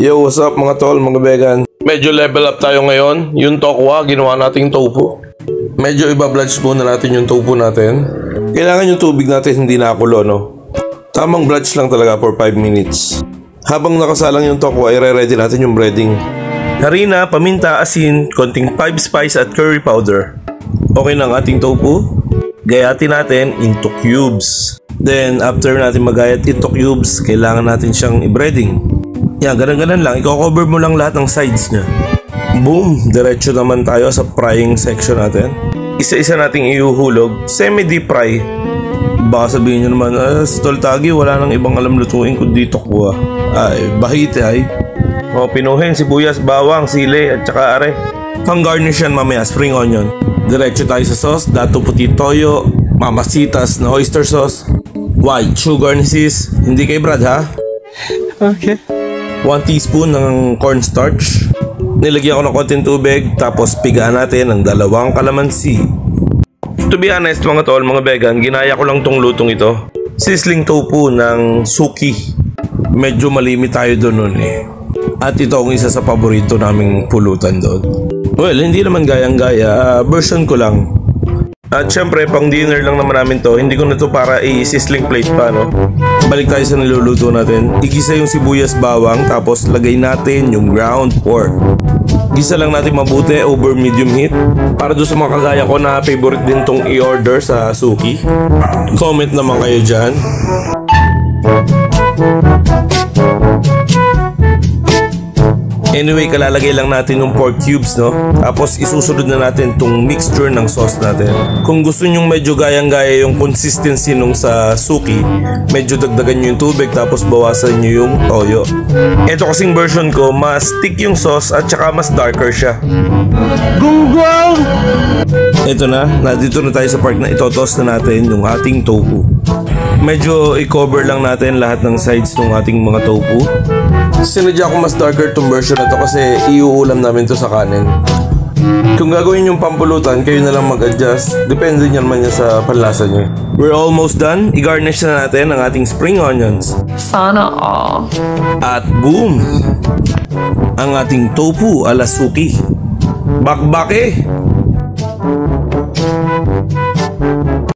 Yo, what's up mga tol, mga vegan? Medyo level up tayo ngayon. Yung tokwa, ginawa nating tofu. Medyo iba-blanch muna natin yung tofu natin. Kailangan yung tubig natin hindi nakulo, no? Tamang blanch lang talaga for 5 minutes. Habang nakasalang yung tokwa, i-ready natin yung breading. Harina, paminta, asin, konting 5 spice at curry powder. Okay na ang ating tofu. Gayatin natin into cubes. Then, after natin magayat into cubes, kailangan natin siyang i-breading. Yan, ganun-ganun lang. Iko-cover mo lang lahat ng sides niya. Boom! Diretso naman tayo sa frying section natin. Isa-isa nating ihuhulog. Semi-deep fry. Baka sabihin nyo naman, sa Toltagi, wala nang ibang alam lutuin kundi tokwa. Ay, bahite ay. O, pinuhin, sibuyas, bawang, sili, at saka are. Pang-garnish yan mamaya, spring onion. Diretso tayo sa sauce, dato puti toyo, mamasitas na oyster sauce, white sugar ni sis, hindi kay Brad ha? Okay. 1 teaspoon ng cornstarch. Nilagyan ko ng konting tubig, tapos pigaan natin ng 2 kalamansi. To be honest mga tol, mga vegan, ginaya ko lang tong lutong ito. Sizzling tofu ng Suki. Medyo malimit tayo doon nun eh. At ito ang isa sa paborito naming pulutan doon. Well, hindi naman gayang-gaya, version ko lang. At syempre, pang dinner lang naman namin to. Hindi ko na to para i-sizzling plate pa, no? Balik tayo sa niluluto natin. Igisa yung sibuyas bawang, tapos lagay natin yung ground pork. Gisa lang natin mabuti over medium heat. Para doon sa mga kagaya ko na favorite din tong i-order sa Suki. Comment naman kayo dyan. Anyway, kalalagay lang natin yung pork cubes, no? Tapos isusunod na natin tong mixture ng sauce natin. Kung gusto nyong medyo gayang-gaya yung consistency nung sa Suki, medyo dagdagan nyo yung tubig tapos bawasan nyo yung toyo. Ito kasing version ko, mas thick yung sauce at saka mas darker siya. Gunggong! Ito na, dito na tayo sa part na itotoss na natin yung ating tofu. Medyo i-cover lang natin lahat ng sides ng ating mga tofu. Sinadya ko mas darker tong version na to kasi iuulam namin to sa kanin. Kung gagawin yung pampulutan, kayo na lang mag-adjust. Depende nyo naman yan sa panlasa nyo. We're almost done. I-garnish na natin ang ating spring onions. Sana all. At boom! Ang ating tofu ala Suki. Bakbake!